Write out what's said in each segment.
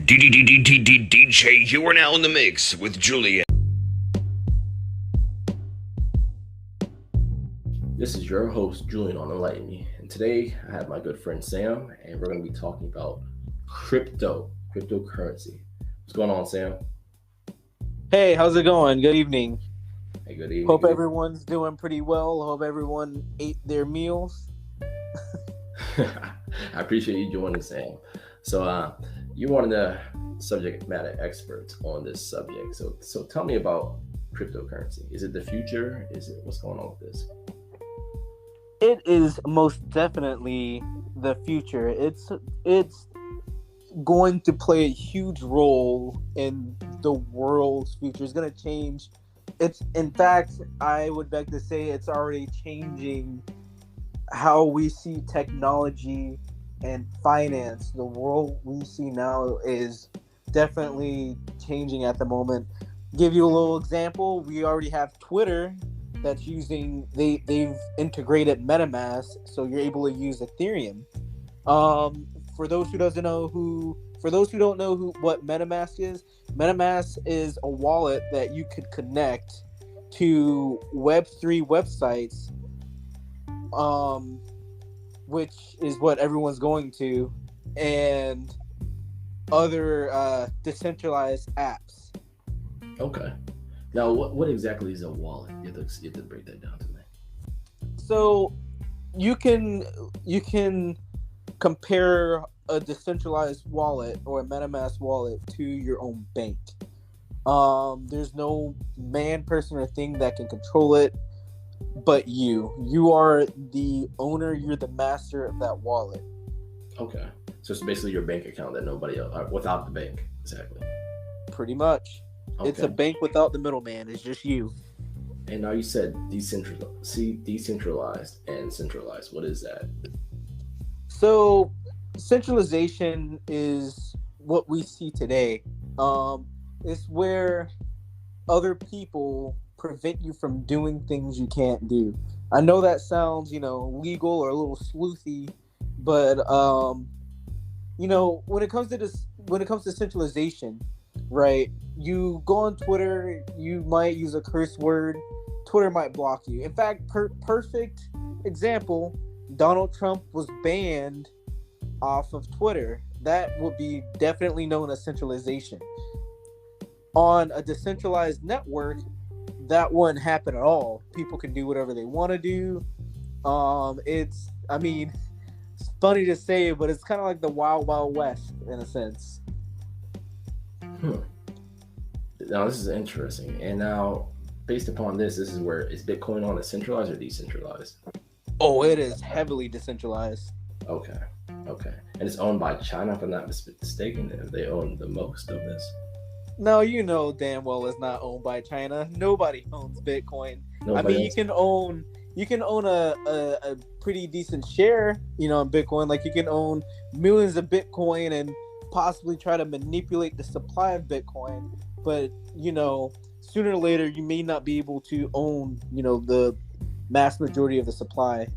DJ, you are now in the mix with Juliet. This is your host, Julian on Enlighten Me. And today I have my good friend Sam, and we're going to be talking about cryptocurrency. What's going on, Sam? Hey, how's it going? Good evening. Hey, good evening. Hope everyone's doing pretty well. Hope everyone ate their meals. I appreciate you joining, Sam. So, you're one of the subject matter experts on this subject. So tell me about cryptocurrency. Is it the future? What's going on with this? It is most definitely the future. It's going to play a huge role in the world's future. It's going to change. In fact, I would beg to say it's already changing how we see technology and finance. The world we see now is definitely changing at the moment. Give you a little example. We already have Twitter that's using, they've integrated MetaMask, so you're able to use Ethereum. For those who don't know what MetaMask is a wallet that you could connect to Web3 websites, which is what everyone's going to, and other decentralized apps. Okay. Now, what exactly is a wallet? You have to break that down to me. So you can compare a decentralized wallet or a MetaMask wallet to your own bank. There's no man, person, or thing that can control it but you. You are the owner. You're the master of that wallet. Okay. So it's basically your bank account that nobody else, without the bank. Exactly. Pretty much. Okay. It's a bank without the middleman. It's just you. And now you said decentralized and centralized. What is that? So centralization is what we see today. It's where other people prevent you from doing things you can't do. I know that sounds, legal or a little sleuthy, but when it comes to centralization, right? You go on Twitter, you might use a curse word, Twitter might block you. In fact, perfect example, Donald Trump was banned off of Twitter. That would be definitely known as centralization. On a decentralized network, that wouldn't happen at all. People can do whatever they want to do. It's funny to say, but it's kind of like the Wild Wild West in a sense. Now, this is interesting. And now, based upon this is where, is Bitcoin on a centralized or decentralized? Oh, it is heavily decentralized. Okay. And it's owned by China, if I'm not mistaken. They own the most of this. No, you know damn well it's not owned by China. Nobody owns Bitcoin. You can own a pretty decent share, in Bitcoin. Like, you can own millions of Bitcoin and possibly try to manipulate the supply of Bitcoin. But, sooner or later you may not be able to own, the mass majority of the supply.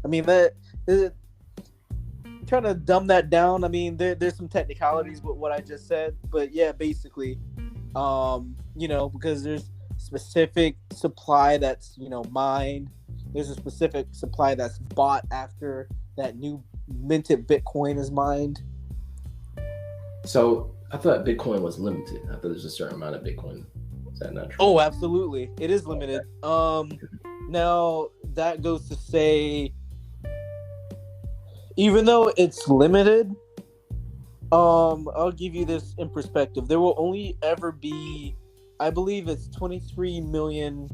Trying to dumb that down. There's some technicalities with what I just said, but yeah, basically, because there's specific supply that's, mined. There's a specific supply that's bought after that new minted Bitcoin is mined. So I thought Bitcoin was limited. I thought there's a certain amount of Bitcoin. Is that not true? Oh, absolutely. It is limited. Now that goes to say, even though it's limited, I'll give you this in perspective. There will only ever be, I believe it's 23 million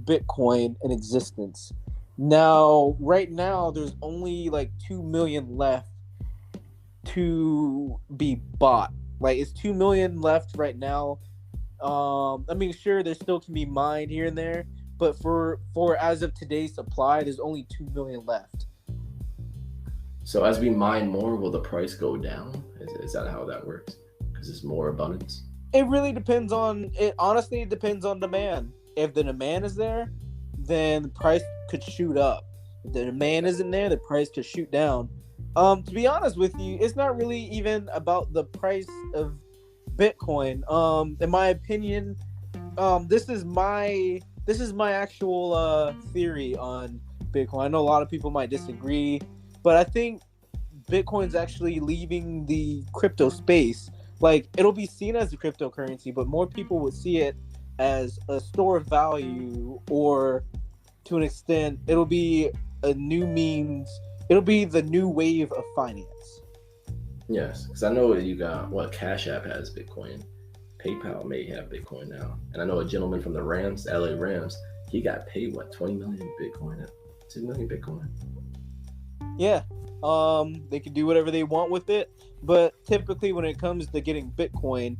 Bitcoin in existence. Now, right now, there's only like 2 million left to be bought. Like, it's 2 million left right now. Sure, there still can be mined here and there, but for as of today's supply, there's only 2 million left. So as we mine more, will the price go down? Is that how that works? Because there's more abundance? It really depends on it. Honestly, it depends on demand. If the demand is there, then the price could shoot up. If the demand isn't there, the price could shoot down. To be honest with you, it's not really even about the price of Bitcoin. In my opinion, this is my actual theory on Bitcoin. I know a lot of people might disagree, but I think Bitcoin's actually leaving the crypto space. Like, it'll be seen as a cryptocurrency, but more people would see it as a store of value, or to an extent, it'll be a new means. It'll be the new wave of finance. Yes, because I know you got Cash App has Bitcoin, PayPal may have Bitcoin now, and I know a gentleman from the Rams, LA Rams, he got paid 20 million Bitcoin, 2 million Bitcoin. Yeah, they can do whatever they want with it, but typically when it comes to getting Bitcoin,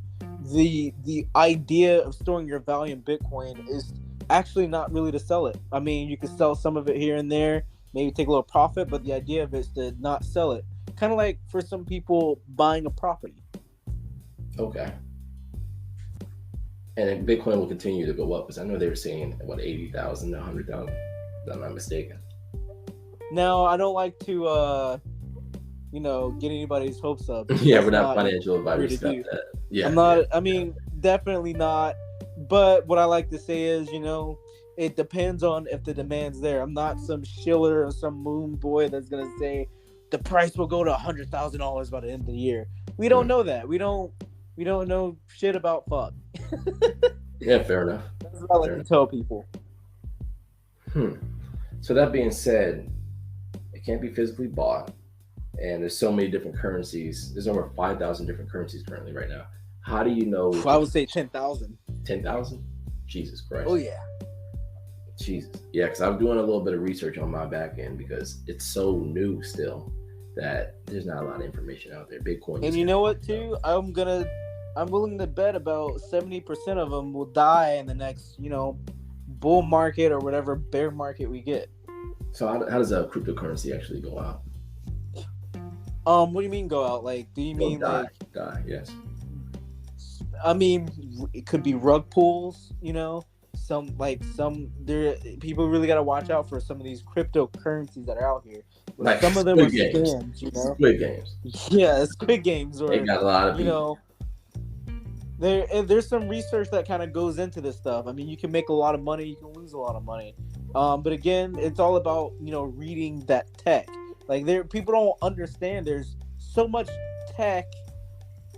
the idea of storing your value in Bitcoin is actually not really to sell it. I mean, you can sell some of it here and there, maybe take a little profit, but the idea of it is to not sell it. Kind of like for some people buying a property. Okay. And then Bitcoin will continue to go up, because I know they were saying 80,000 to 100,000, if I'm not mistaken. Now, I don't like to get anybody's hopes up. Yeah, we're not financial advisors. Yeah, I'm not. I mean, definitely not. But what I like to say is, it depends on if the demand's there. I'm not some shiller or some moon boy that's gonna say the price will go to $100,000 by the end of the year. We don't know that. We don't know shit about fuck. Yeah, fair enough. That's what I like to tell people. So that being said, it can't be physically bought, and there's so many different currencies. There's over 5,000 different currencies currently right now. How do you know? I would say 10,000. 10,000? Jesus Christ. Oh yeah. Jesus. Yeah, because I'm doing a little bit of research on my back end, because it's so new still that there's not a lot of information out there. Bitcoin. And you know what too? I'm willing to bet about 70% of them will die in the next, bull market or whatever bear market we get. So how does a cryptocurrency actually go out? What do you mean go out? Like, do you mean die? Yes. I mean, it could be rug pulls, people really got to watch out for some of these cryptocurrencies that are out here. Like some of them are scams, Squid Games. Yeah, Squid Games. Or, they got a lot of people. There's some research that kind of goes into this stuff. I mean, you can make a lot of money, you can lose a lot of money. But again, it's all about, reading that tech. Like, people don't understand there's so much tech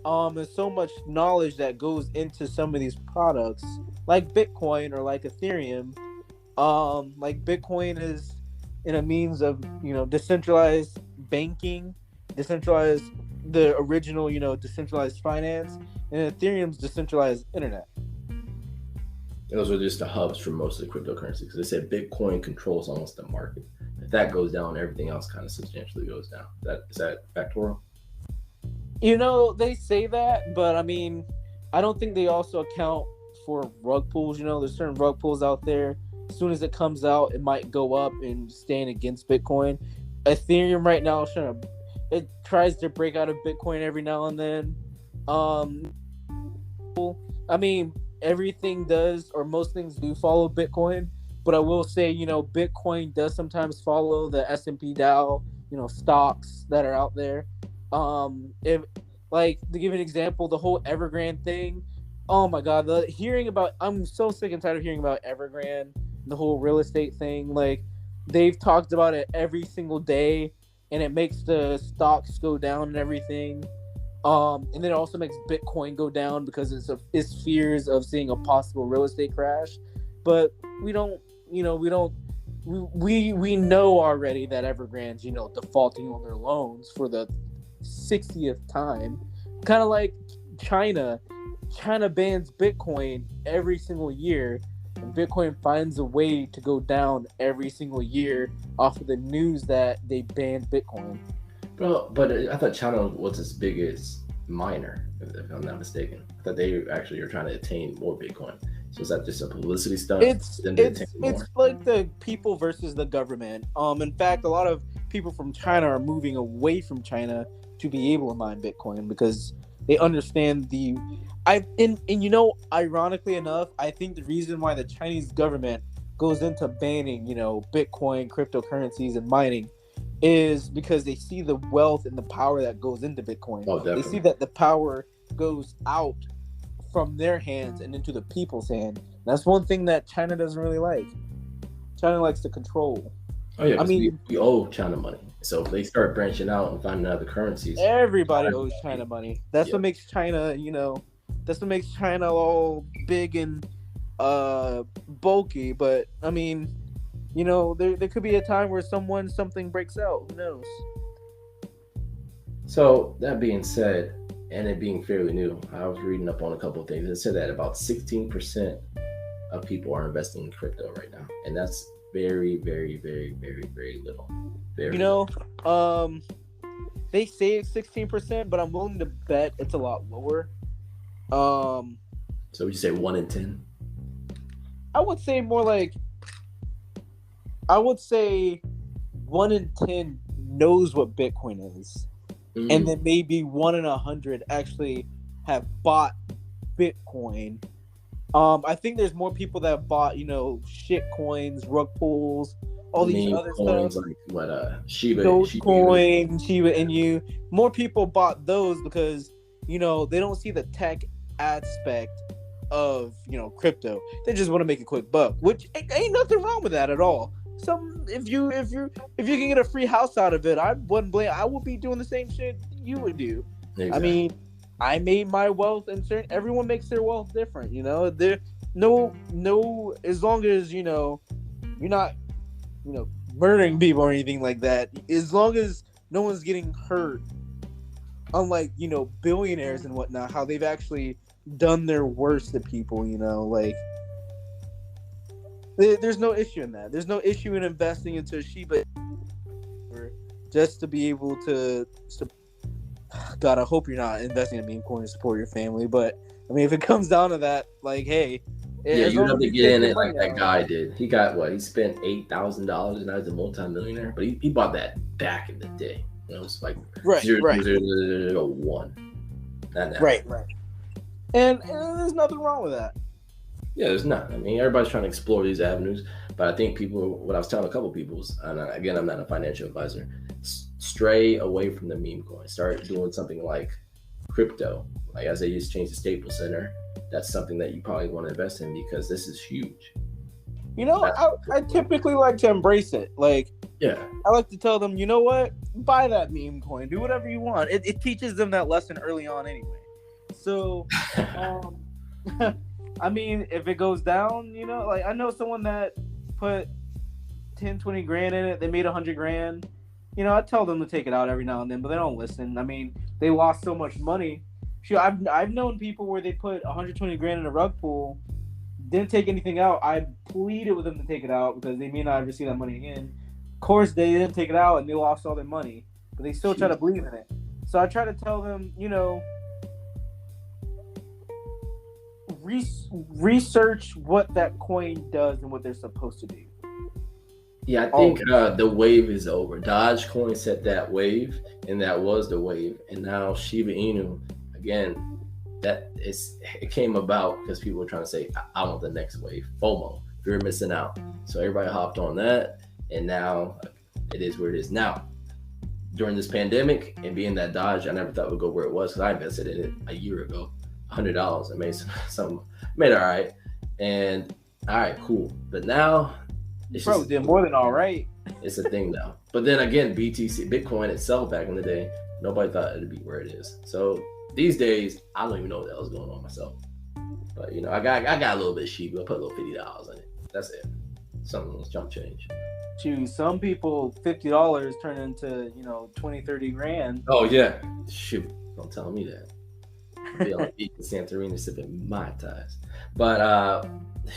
and so much knowledge that goes into some of these products, like Bitcoin or like Ethereum. Like Bitcoin is in a means of, decentralized banking, the original, decentralized finance, and Ethereum's decentralized internet. Those are just the hubs for most of the cryptocurrencies, because they said Bitcoin controls almost the market. If that goes down, everything else kind of substantially goes down. Is that factorial? They say that, but I mean, I don't think they also account for rug pulls. There's certain rug pulls out there. As soon as it comes out, it might go up and stand against Bitcoin. Ethereum right now it tries to break out of Bitcoin every now and then. I mean, everything does, or most things do follow Bitcoin, but I will say, Bitcoin does sometimes follow the S&P Dow, stocks that are out there. If, like, to give an example, the whole Evergrande thing, oh my god, I'm so sick and tired of hearing about Evergrande, the whole real estate thing. Like, they've talked about it every single day, and it makes the stocks go down and everything. And then it also makes Bitcoin go down because it's fears of seeing a possible real estate crash. But we know already that Evergrande's, defaulting on their loans for the 60th time. Kind of like China. China bans Bitcoin every single year, and Bitcoin finds a way to go down every single year off of the news that they banned Bitcoin. Well, but I thought China was its biggest miner, if I'm not mistaken. I thought they actually are trying to attain more Bitcoin. So is that just a publicity stunt? It's like the people versus the government. In fact, a lot of people from China are moving away from China to be able to mine Bitcoin because they understand ironically enough, I think the reason why the Chinese government goes into banning, Bitcoin, cryptocurrencies, and mining is because they see the wealth and the power that goes into Bitcoin. Oh, definitely. They see that the power goes out from their hands and into the people's hand. That's one thing that China doesn't really like. China likes to control. Oh yeah, I mean, we owe China money. So if they start branching out and finding other currencies, everybody owes China money. That's Yeah. what makes China, that's what makes China all big and bulky. But I mean, there could be a time where something breaks out. Who knows? So that being said, and it being fairly new, I was reading up on a couple of things. It said that about 16% of people are investing in crypto right now, and that's very, very, very, very, very little. Very little. They say it's 16%, but I'm willing to bet it's a lot lower. So would you say 1 in 10? I would say more like, I would say 1 in 10 knows what Bitcoin is. And then maybe 1 in 100 actually have bought Bitcoin. I think there's more people that have bought, shit coins, rug pulls, all these other coins, stuff. like what Shiba, Dogecoin, Shiba Inu. More people bought those because they don't see the tech aspect of crypto. They just want to make a quick buck, which ain't nothing wrong with that at all. If you can get a free house out of it, I wouldn't blame. I would be doing the same shit you would do. Exactly. I mean, I made my wealth, and everyone makes their wealth different. There no as long as you're not murdering people or anything like that. As long as no one's getting hurt, unlike billionaires and whatnot, how they've actually done their worst to people. There's no issue in that. There's no issue in investing into Shiba just to be able to. God, I hope you're not investing in meme coin to support your family. But I mean, if it comes down to that, hey, you have to get in it like that guy did. He got what? He spent $8,000, and now he's a multi-millionaire. But he bought that back in the day. It's like right. 0.001. Right. And there's nothing wrong with that. Yeah, there's not. I mean, everybody's trying to explore these avenues, but I think people, what I was telling a couple people, and again, I'm not a financial advisor, stray away from the meme coin. Start doing something like crypto. Like as they just changed the Staples Center, that's something that you probably want to invest in because this is huge. I typically like to embrace it. Yeah, I like to tell them, you know what? Buy that meme coin. Do whatever you want. It teaches them that lesson early on anyway. So, I mean, if it goes down, I know someone that put 10, 20 grand in it. They made 100 grand. I tell them to take it out every now and then, but they don't listen. I mean, they lost so much money. I've known people where they put 120 grand in a rug pool, didn't take anything out. I pleaded with them to take it out because they may not ever see that money again. Of course, they didn't take it out and they lost all their money, but they still try to believe in it. So I try to tell them, research what that coin does and what they're supposed to do. Yeah, I think the wave is over. Dogecoin set that wave, and that was the wave. And now Shiba Inu, again, it came about because people were trying to say, I want the next wave. FOMO, fear of missing out. So everybody hopped on that, and now it is where it is. Now, during this pandemic and being that Doge, I never thought it would go where it was because I invested in it a year ago. $100. I made made it all right. And all right, cool. But now it's did more than all right. It's a thing now. But then again, Bitcoin itself back in the day, nobody thought it'd be where it is. So these days, I don't even know what the hell's going on myself. But I got a little bit of Shiba. I put a little $50 in it. That's it. Something jump change. To some people, $50 turn into 20, 30 grand. Oh yeah, shoot! Don't tell me that. Be on beach in Santorini sipping Mai Tais. But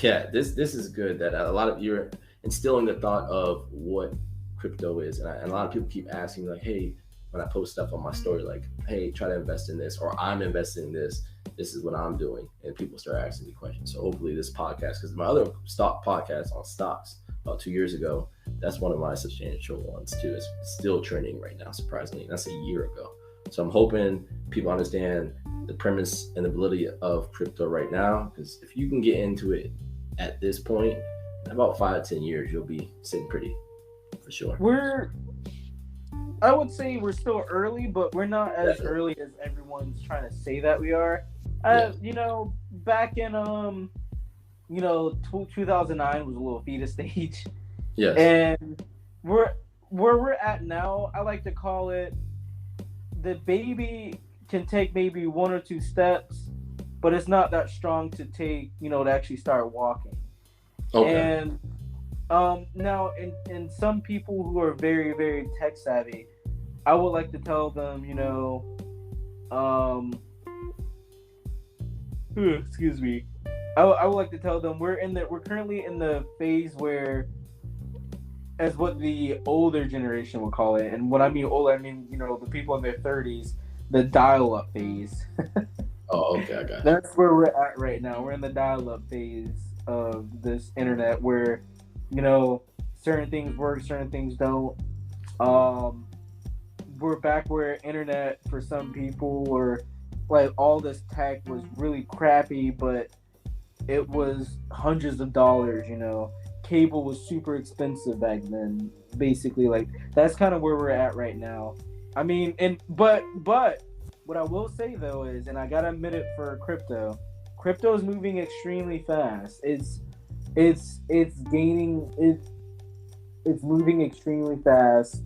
yeah, this is good that a lot of you're instilling the thought of what crypto is, and a lot of people keep asking me hey, when I post stuff on my story, hey, try to invest in this, or I'm investing in this. This is what I'm doing, and people start asking me questions. So hopefully this podcast, because my other stock podcast on stocks about 2 years ago, that's one of my substantial ones too. It's still trending right now, surprisingly. That's a year ago. So I'm hoping people understand the premise and the validity of crypto right now, because if you can get into it at this point, in about 5 to 10 years, you'll be sitting pretty for sure. I would say we're still early, but we're not as early as everyone's trying to say that we are. You know, back in 2009 was a little fetus stage. Yes. And where we're at now, I like to call it the baby can take maybe one or two steps, but it's not that strong to take, to actually start walking. Okay. And now in some people who are very, very tech savvy, I would like to tell them, excuse me. I would like to tell them we're currently in the phase where, as what the older generation would call it, and when I mean older, I mean the people in their 30s, the dial-up phase. Oh, okay, I got it. That's where we're at right now. We're in the dial-up phase of this internet, where certain things work, certain things don't. We're back where internet for some people, or like all this tech was really crappy, but it was hundreds of dollars. Cable was super expensive back then. Basically, like that's kind of where we're at right now. I mean, but what I will say though is, and I gotta admit it for crypto is moving extremely fast. It's moving extremely fast,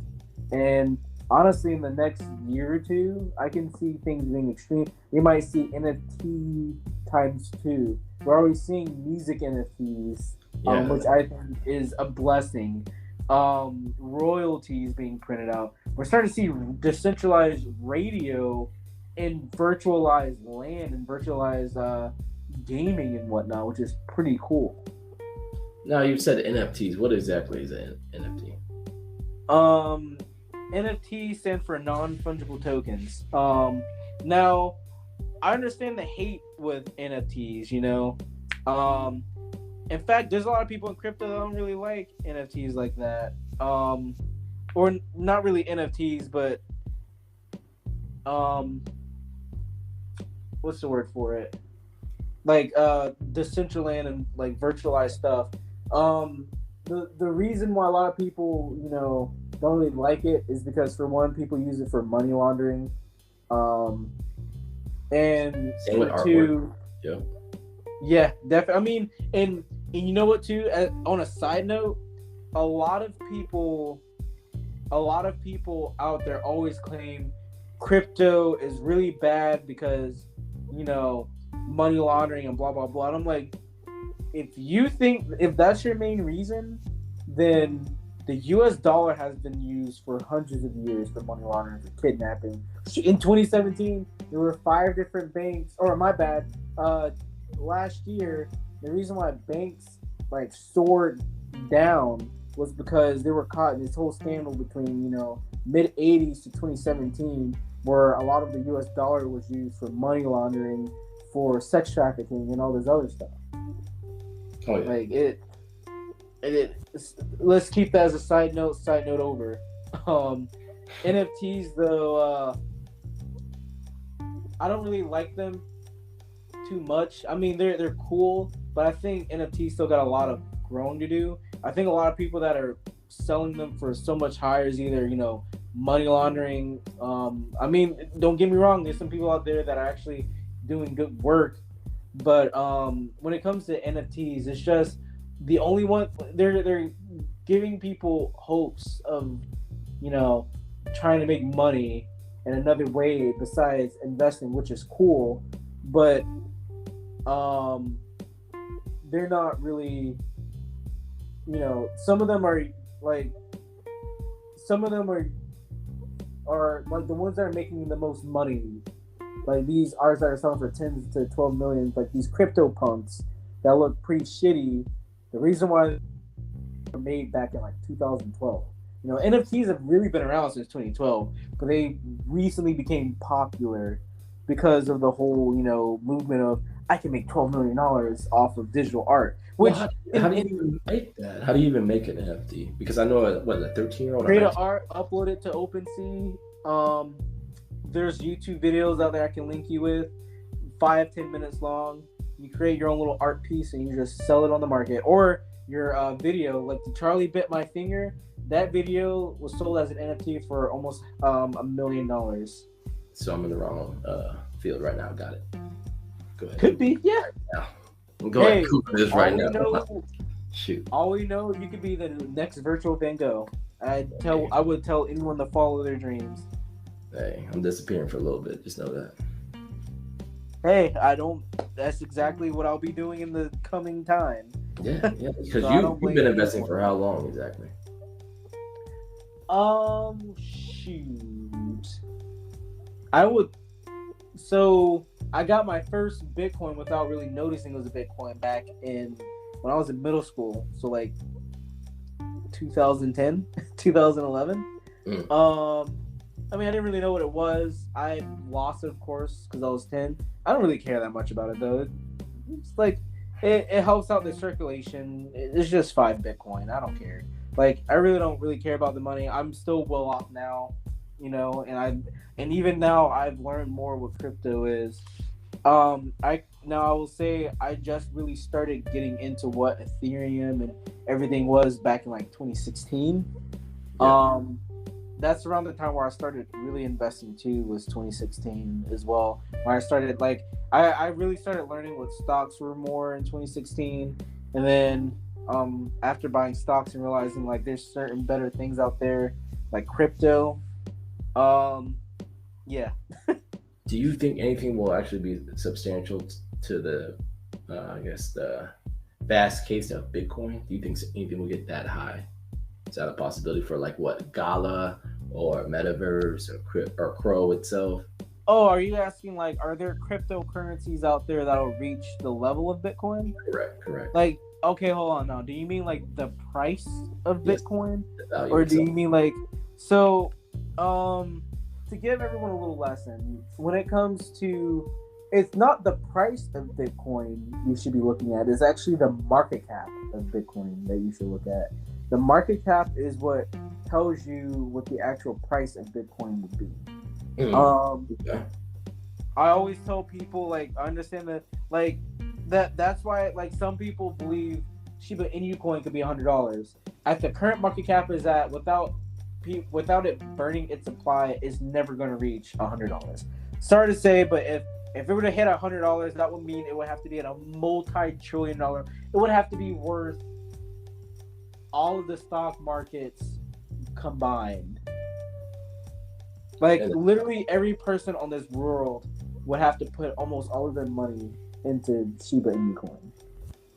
and honestly, in the next year or two, I can see things being extreme. We might see NFT times 2. We're already seeing music NFTs, which I think is a blessing. Royalties being printed out. We're starting to see decentralized radio in virtualized land and virtualized gaming and whatnot, which is pretty cool. Now, you said NFTs. What exactly is an NFT? NFT stands for non-fungible tokens. Now, I understand the hate with NFTs, in fact, there's a lot of people in crypto that don't really like NFTs like that. Or not really NFTs, but what's the word for it? Like Decentraland and like virtualized stuff. The reason why a lot of people, don't really like it is because, for one, people use it for money laundering. And same with two, artwork. Yeah, definitely. I mean, and you know what too? On a side note, a lot of people out there always claim crypto is really bad because, money laundering and blah blah blah. And I'm like, if that's your main reason, then the U.S. dollar has been used for hundreds of years for money laundering, for kidnapping. In 2017, there were 5 different banks. Or my bad. Last year, the reason why banks soared down was because they were caught in this whole scandal between mid 80s to 2017, where a lot of the U.S. dollar was used for money laundering, for sex trafficking, and all this other stuff. Oh yeah. Let's keep that as a side note over. NFTs though, I don't really like them too much. I mean, they're cool, but I think NFTs still got a lot of growing to do. I think a lot of people that are selling them for so much higher is either money laundering. I mean, don't get me wrong, there's some people out there that are actually doing good work, but when it comes to NFTs, it's just the only one. They're giving people hopes of trying to make money in another way besides investing, which is cool, but they're not really, some of them are like the ones that are making the most money, like these artists that are selling for 10 to 12 million, like these crypto punks that look pretty shitty. The reason why they were made back in 2012. NFTs have really been around since 2012, but they recently became popular because of the whole, movement of I can make $12 million off of digital art. Which how do you even make that? How do you even make an NFT? Because I know a 13-year-old create an art, upload it to OpenSea. There's YouTube videos out there I can link you with, 5-10 minutes long. You create your own little art piece and you just sell it on the market. Or your video, like the Charlie Bit My Finger. that video was sold as an NFT for almost $1 million. So I'm in the wrong field right now. Got it. Go ahead. Could be, yeah. Now. Go ahead and Google this right now. Shoot. All we know, you could be the next virtual Van Gogh. I would tell anyone to follow their dreams. Hey, I'm disappearing for a little bit. Just know that. Hey, that's exactly what I'll be doing in the coming time. Yeah, because So you've been investing for how long exactly? Shoot. I got my first Bitcoin without really noticing it was a Bitcoin back when I was in middle school. So like 2010, 2011. I mean, I didn't really know what it was. I lost it, of course, because I was 10. I don't really care that much about it, though. It's like, it helps out the circulation. It's just 5 Bitcoin. I don't care. Like, I really don't really care about the money. I'm still well off now, you know, and even now I've learned more what crypto is. I will say I just really started getting into what Ethereum and everything was back in like 2016. Yeah. That's around the time where I started really investing too, was 2016 as well. When I started I really started learning what stocks were more in 2016, and then after buying stocks and realizing like there's certain better things out there like crypto. Yeah. Do you think anything will actually be substantial to the the vast case of Bitcoin? Do you think anything will get that high? Is that a possibility for like what, Gala or Metaverse or Crow itself? Oh, are you asking like, are there cryptocurrencies out there that'll reach the level of Bitcoin? Correct. Like, okay, hold on now. Do you mean like the price of Bitcoin? Yes, or do you mean like, so, to give everyone a little lesson, when it comes to, it's not the price of Bitcoin you should be looking at, it's actually the market cap of Bitcoin that you should look at. The market cap is what tells you what the actual price of Bitcoin would be. Okay. I always tell people, like, I understand that, like, that's why, like, some people believe Shiba Inu coin could be $100. At the current market cap is that without it burning its supply, is never going to reach $100. Sorry to say, but if it were to hit $100, that would mean it would have to be at a multi-trillion-dollar. It would have to be worth all of the stock markets combined. Like, literally every person on this world would have to put almost all of their money into Shiba Inu coin.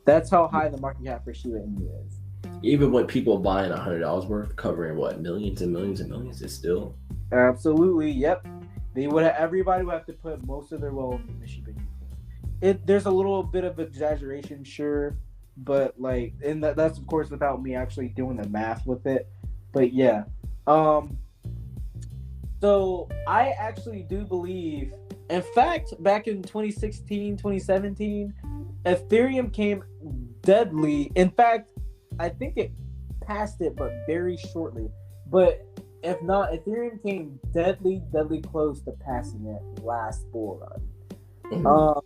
That's how high the market cap for Shiba Inu is. Even when people buying $100 worth, covering what, millions and millions and millions, is still absolutely, yep. Everybody would have to put most of their wealth in the Shiba Inu. There's a little bit of exaggeration, sure, but like, and that's of course without me actually doing the math with it. But yeah, so I actually do believe, in fact, back in 2016, 2017, Ethereum came deadly. In fact, I think it passed it, but very shortly. But if not, Ethereum came deadly close to passing it last bull run.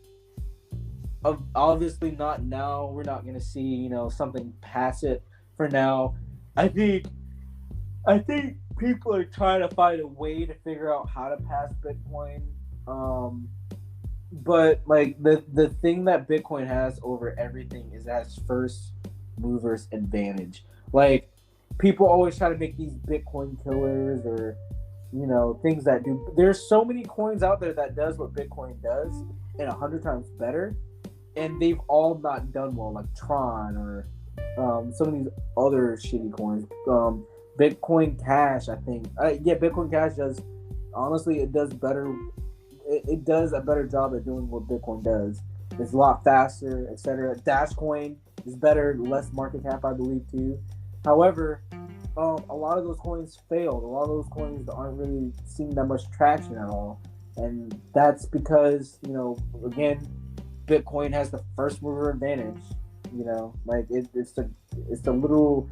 Obviously not now. We're not going to see, something pass it for now. I think people are trying to find a way to figure out how to pass Bitcoin. But like the thing that Bitcoin has over everything is that it's first movers advantage. Like, people always try to make these Bitcoin killers or things that do. There's so many coins out there that does what Bitcoin does and 100 times better, and they've all not done well, like Tron or some of these other shitty coins. Bitcoin Cash, I think. Bitcoin Cash does. Honestly, it does better. It does a better job at doing what Bitcoin does. It's a lot faster, etc. Dashcoin is better, less market cap, I believe, too. However, a lot of those coins failed. A lot of those coins aren't really seeing that much traction at all. And that's because, again, Bitcoin has the first mover advantage. Like it's the little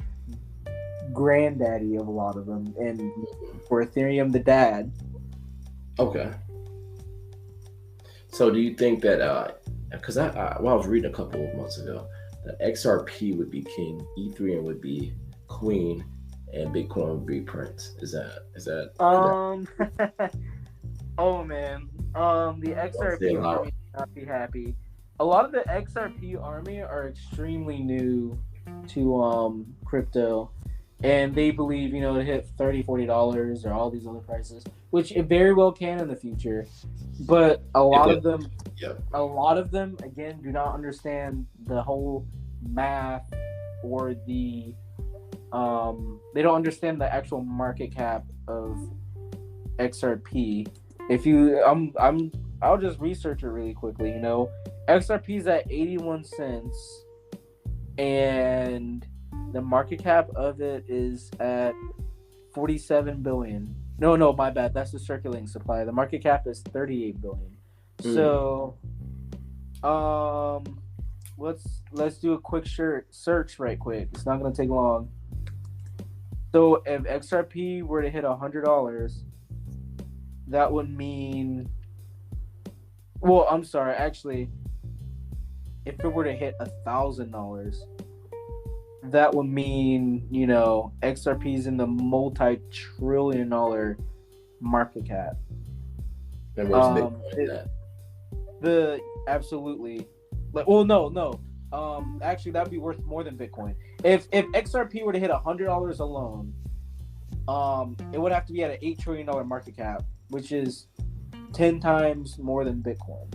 granddaddy of a lot of them. And for Ethereum, the dad. Okay. So do you think that, because I was reading a couple of months ago, that XRP would be king, Ethereum would be queen, and Bitcoin would be Prince. Is that Um, oh man, the don't say XRP it loud. army would not be happy. A lot of the XRP army are extremely new to crypto, and they believe to hit $30-$40 or all these other prices, which it very well can in the future. But a lot of them, Yep. again, do not understand the whole math or the they don't understand the actual market cap of XRP. If you I'll just research it really quickly. XRP is at 81 cents, and the market cap of it is at 47 billion. No, my bad. That's the circulating supply. The market cap is 38 billion. So, let's do a quick search right quick. It's not gonna take long. So if XRP were to hit $100, that would mean. Well, I'm sorry. Actually, if it were to hit $1,000, that would mean XRP is in the multi-trillion-dollar market cap. And where's Bitcoin at? Absolutely. No. Actually, that'd be worth more than Bitcoin. If XRP were to hit $100 alone, it would have to be at an $8 trillion market cap, which is 10 times more than Bitcoin.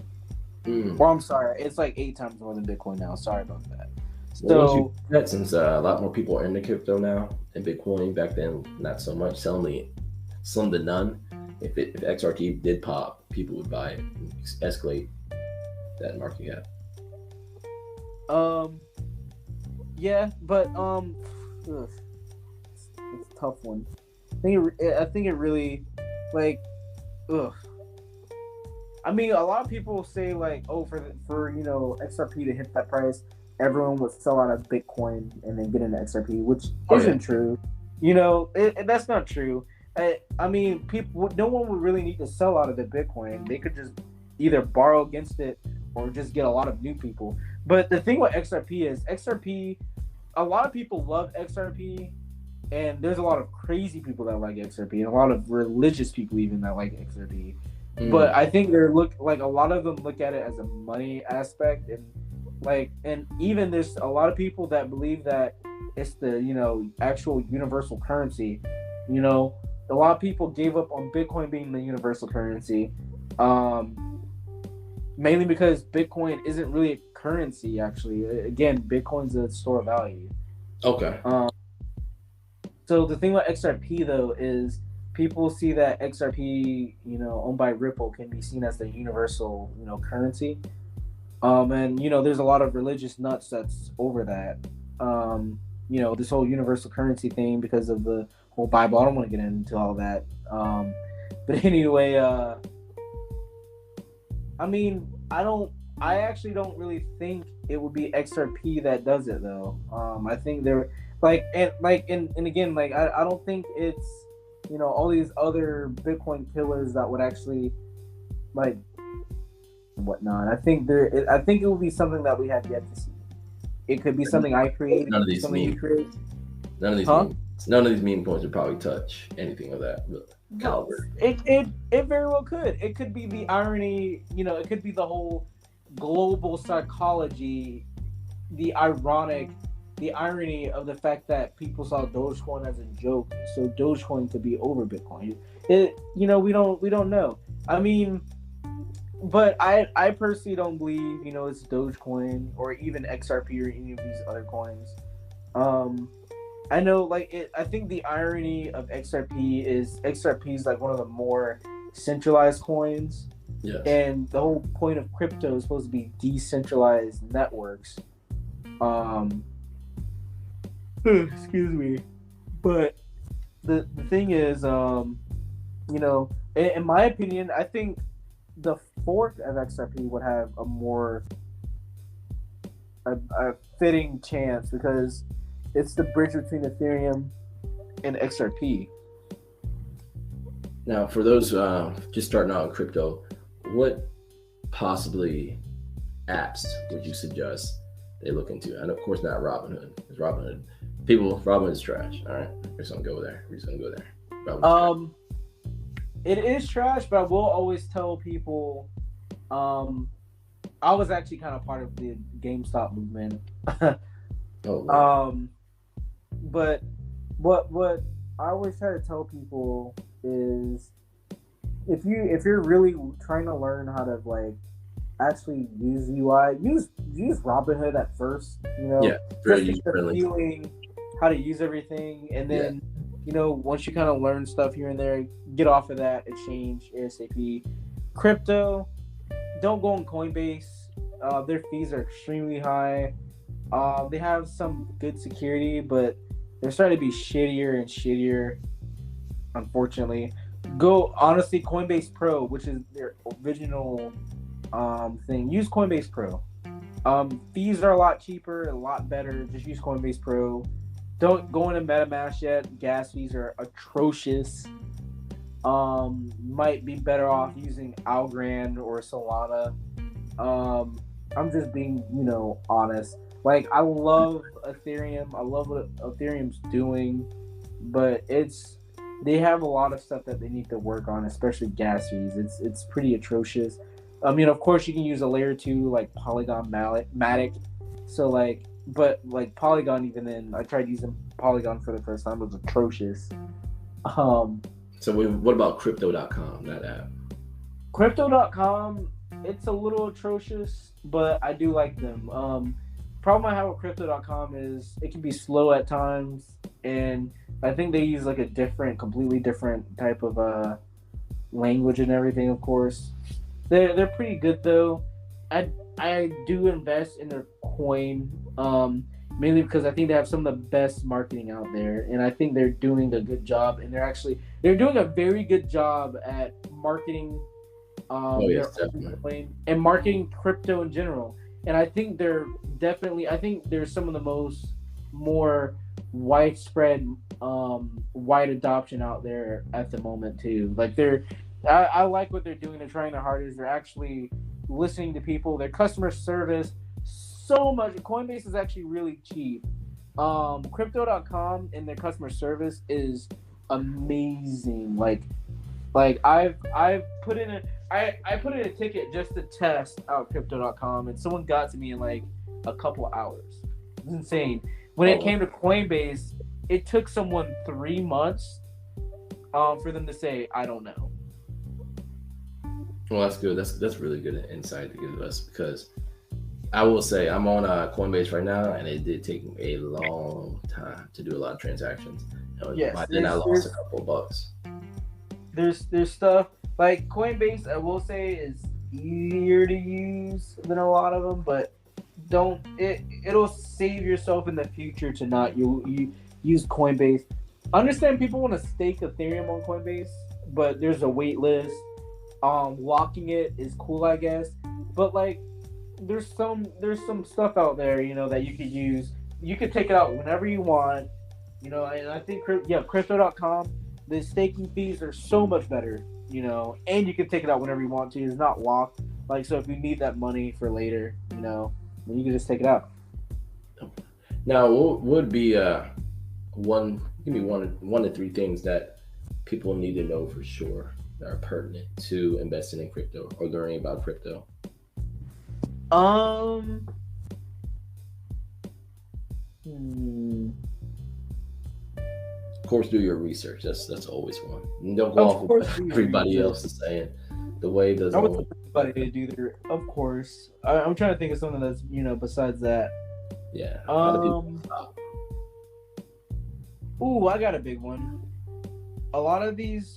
Or I'm sorry, it's like 8 times more than Bitcoin now. Sorry about that. So since a lot more people are into crypto now, and Bitcoin back then not so much, slim to none. If XRP did pop, people would buy it and escalate that market cap. Yeah, but it's a tough one. I think it really, I mean, a lot of people say for XRP to hit that price, everyone would sell out of Bitcoin and then get into XRP, which isn't true. That's not true. I mean, no one would really need to sell out of the Bitcoin. They could just either borrow against it or just get a lot of new people. But the thing with XRP is a lot of people love XRP, and there's a lot of crazy people that like XRP, and a lot of religious people even that like XRP. But I think a lot of them look at it as a money aspect, and even there's a lot of people that believe that it's the actual universal currency. A lot of people gave up on Bitcoin being the universal currency, mainly because Bitcoin isn't really a currency. Actually, again, Bitcoin's a store of value. Okay. So the thing with XRP though is people see that XRP, owned by Ripple, can be seen as the universal, currency. And there's a lot of religious nuts that's over that. This whole universal currency thing because of the whole Bible. I don't want to get into all that. But anyway, I mean, I actually don't really think it would be XRP that does it though. I think they're and again, I don't think it's all these other Bitcoin killers that would actually whatnot. I think it will be something that we have yet to see. It could be something I create. None of these you create. None of these meme coins would probably touch anything of that caliber. It very well could. It could be the irony. It could be the whole global psychology, the irony of the fact that people saw Dogecoin as a joke, so Dogecoin could be over Bitcoin. We don't know. I mean, but I personally don't believe it's Dogecoin or even XRP or any of these other coins. I know I think the irony of XRP is one of the more centralized coins. Yes. And the whole point of crypto is supposed to be decentralized networks. Excuse me. But the thing is, in my opinion, I think the fork of XRP would have a more a fitting chance because it's the bridge between Ethereum and XRP. Now, for those just starting out in crypto, what possibly apps would you suggest they look into. And of course, not Robinhood. It's Robinhood. Robinhood is trash. All right, we're just gonna go there. Robinhood's It is trash, but I will always tell people. I was actually kind of part of the GameStop movement. Oh, But what I always try to tell people is if you're really trying to learn how to like actually use UI, use Robinhood at first, yeah, very just user friendly. feeling how to use everything, and then once you kind of learn stuff here and there, get off of that, exchange ASAP. Crypto, don't go on Coinbase. Their fees are extremely high. They have some good security, but they're starting to be shittier and shittier, unfortunately. Honestly, Coinbase Pro, which is their original thing. Use Coinbase Pro. Fees are a lot cheaper, a lot better. Just use Coinbase Pro. Don't go into MetaMask yet. Gas fees are atrocious. Might be better off using Algorand or Solana. I'm just being, honest. Like, I love Ethereum. I love what Ethereum's doing, but they have a lot of stuff that they need to work on, especially gas fees. It's pretty atrocious. I mean, of course, you can use a layer 2 like Polygon Matic. So but Polygon, even then, I tried using Polygon for the first time. It was atrocious. So what about Crypto.com, that app? Crypto.com, it's a little atrocious, but I do like them. Problem I have with Crypto.com is it can be slow at times, and I think they use like a completely different type of language and everything. Of course, they're pretty good though. I do invest in their coin, mainly because I think they have some of the best marketing out there, and I think they're doing a good job. And they're doing a very good job at marketing Yes, their own coin and marketing crypto in general. And I think they're some of the more widespread, wide adoption out there at the moment too. Like I like what they're doing. They're trying their hardest. They're actually listening to people. Their customer service so much. Coinbase is actually really cheap. Crypto.com and their customer service is amazing. Like I've put in I put in a ticket just to test out Crypto.com, and someone got to me in like a couple hours. It's insane. When it came to Coinbase, it took someone 3 months for them to say, I don't know. Well, that's good. That's really good insight to give us, because I will say I'm on Coinbase right now, and it did take me a long time to do a lot of transactions. Then I lost a couple of bucks. There's stuff like Coinbase, I will say, is easier to use than a lot of them, but it'll save yourself in the future to not you use Coinbase. I understand people want to stake Ethereum on Coinbase, but there's a wait list. Locking it is cool, I guess, but like there's some stuff out there, that you could use. You could take it out whenever you want, and I think Crypto.com, the staking fees are so much better, and you can take it out whenever you want to. It's not locked. Like, so if you need that money for later, then you can just take it out. Now, what would be one to three things that people need to know for sure that are pertinent to investing in crypto or learning about crypto? Of course, do your research. That's always one. And don't go off of what everybody else is saying. The wave doesn't. I would want everybody to do their. Of course, I'm trying to think of something that's besides that. Yeah. Ooh, I got a big one. A lot of these,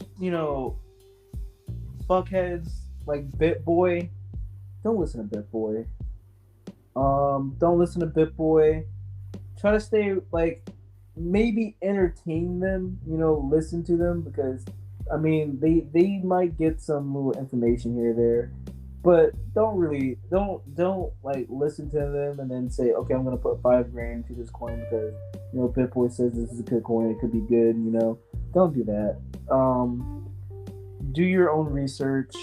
fuckheads like BitBoy. Don't listen to BitBoy. Don't listen to BitBoy. Try to stay maybe entertain them, listen to them, because they might get some little information here or there, but don't listen to them and then say, okay, I'm gonna put $5,000 into this coin because BitBoy says this is a good coin, it could be good. Don't do that. Do your own research.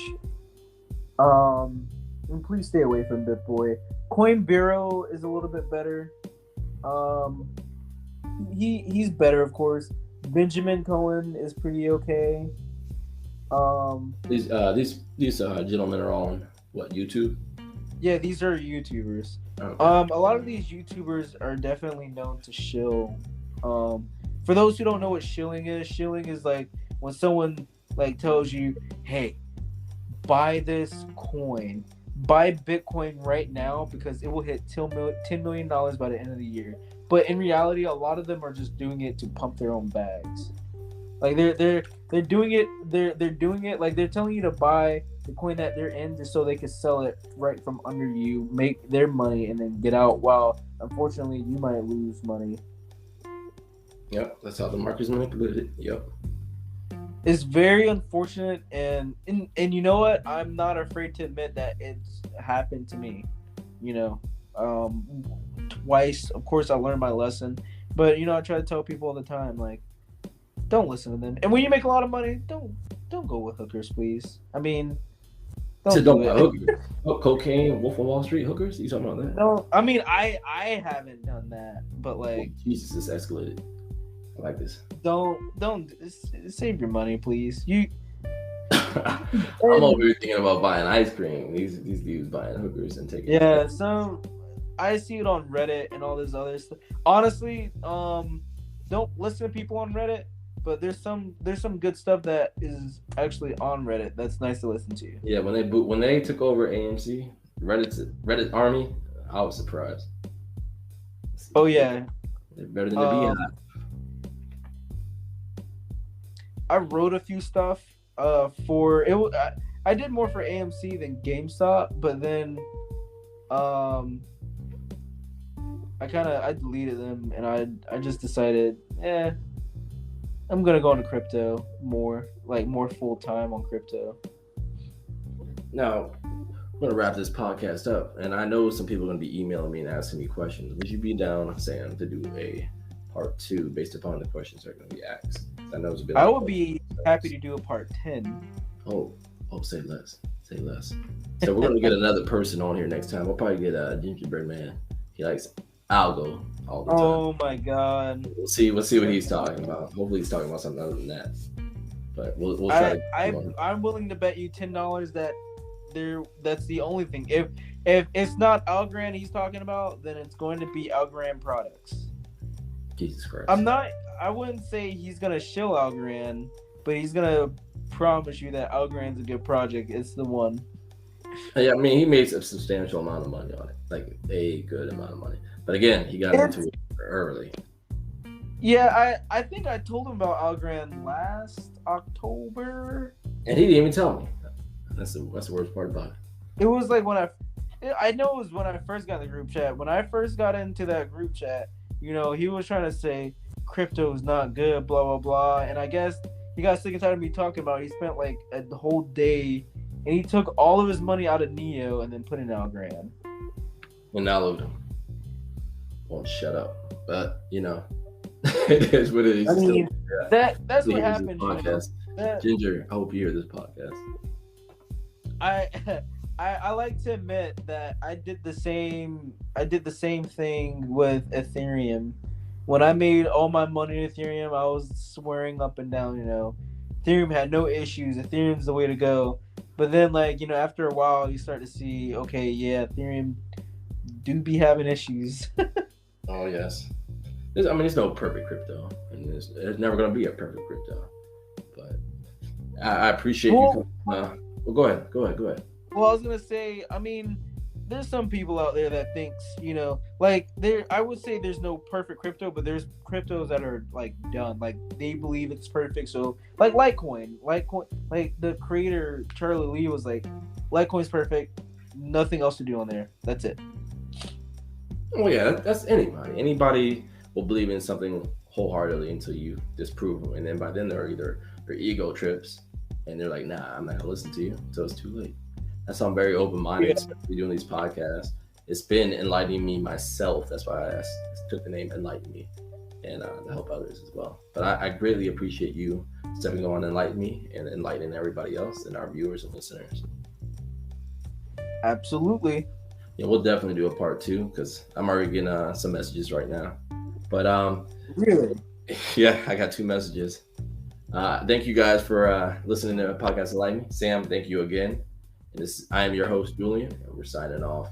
And please stay away from BitBoy. Coin Bureau is a little bit better. He's better, of course. Benjamin Cohen is pretty okay. These gentlemen are on what, YouTube? Yeah, these are YouTubers. Okay. A lot of these YouTubers are definitely known to shill. For those who don't know what shilling is like when someone like tells you, "Hey, buy this coin, buy Bitcoin right now because it will hit $10 million by the end of the year." But in reality, a lot of them are just doing it to pump their own bags. Like they're doing it. They're doing it like they're telling you to buy the coin that they're in just so they can sell it right from under you, make their money, and then get out. While unfortunately, you might lose money. Yep, that's how the market's manipulated. Yep. It's very unfortunate, and you know what? I'm not afraid to admit that it's happened to me. Twice. Of course, I learned my lesson, but I try to tell people all the time, like, don't listen to them. And when you make a lot of money, don't go with hookers, please. I mean, Don't buy hookers. Cocaine, Wolf of Wall Street hookers? You talking about that? No, I mean, I haven't done that, but like, Jesus, it's escalated. I like this. Don't save your money, please. I'm over here thinking about buying ice cream. These dudes buying hookers and taking. Yeah, so I see it on Reddit and all this other stuff. Honestly, don't listen to people on Reddit, but there's some good stuff that is actually on Reddit that's nice to listen to. Yeah, when they took over AMC, Reddit Army, I was surprised. Oh yeah, they're better than the Beehive. I wrote a few stuff for it. I did more for AMC than GameStop, but then I deleted them and I just decided, I'm gonna go into crypto more full time on crypto. Now, I'm gonna wrap this podcast up, and I know some people are gonna be emailing me and asking me questions. Would you be down, Sam, to do a part 2 based upon the questions that are gonna be asked? I know it's been. I would be happy to do a part 10. Oh, say less. So we're gonna get another person on here next time. We'll probably get Gingerbread Man. He likes algo all the time. Oh my god. We'll see what he's talking about. Hopefully he's talking about something other than that. But we'll try. I'm willing to bet you $10 that that's the only thing. If it's not Algorand he's talking about, then it's going to be Algorand products. Jesus Christ. I wouldn't say he's gonna shill Algorand, but he's gonna promise you that Algorand's a good project. It's the one. Yeah, I mean, he made a substantial amount of money on it, like a good amount of money. But again, he got into it early. Yeah, I think I told him about Algorand last October, and he didn't even tell me. That's the worst part about it. It was like when I know it was when I first got in the group chat. When I first got into that group chat, he was trying to say crypto is not good, blah blah blah, and I guess he got sick and tired of me talking about it. He spent like a whole day, and he took all of his money out of Neo and then put in Algorand. And now look at him. Won't shut up, but it is what it is. I mean, that's what happened. Ginger, I hope you hear this podcast. I like to admit that I did the same thing with Ethereum. When I made all my money in Ethereum, I was swearing up and down, Ethereum had no issues. Ethereum's the way to go. But then, after a while, you start to see, okay, yeah, Ethereum do be having issues. Oh, yes. There's no perfect crypto. And there's never going to be a perfect crypto. But I appreciate you. Well, go ahead. Well, I was going to say, there's some people out there that thinks, I would say there's no perfect crypto, but there's cryptos that are done. They believe it's perfect. So Litecoin, the creator, Charlie Lee, was like, Litecoin's perfect. Nothing else to do on there. That's it. Well, yeah, that's anybody. Anybody will believe in something wholeheartedly until you disprove them. And then by then their ego trips and they're like, nah, I'm not gonna listen to you until it's too late. That's why I'm very open-minded, especially doing these podcasts. It's been enlightening me myself. That's why I took the name Enlighten Me, and to help others as well. But I greatly appreciate you stepping on Enlighten Me and enlightening everybody else and our viewers and listeners. Absolutely. Yeah, we'll definitely do a part 2 because I'm already getting some messages right now. But Really. yeah, I got 2 messages. Thank you guys for listening to the podcast Enlighten Me. Sam, thank you again. And I am your host, Julian, and we're signing off.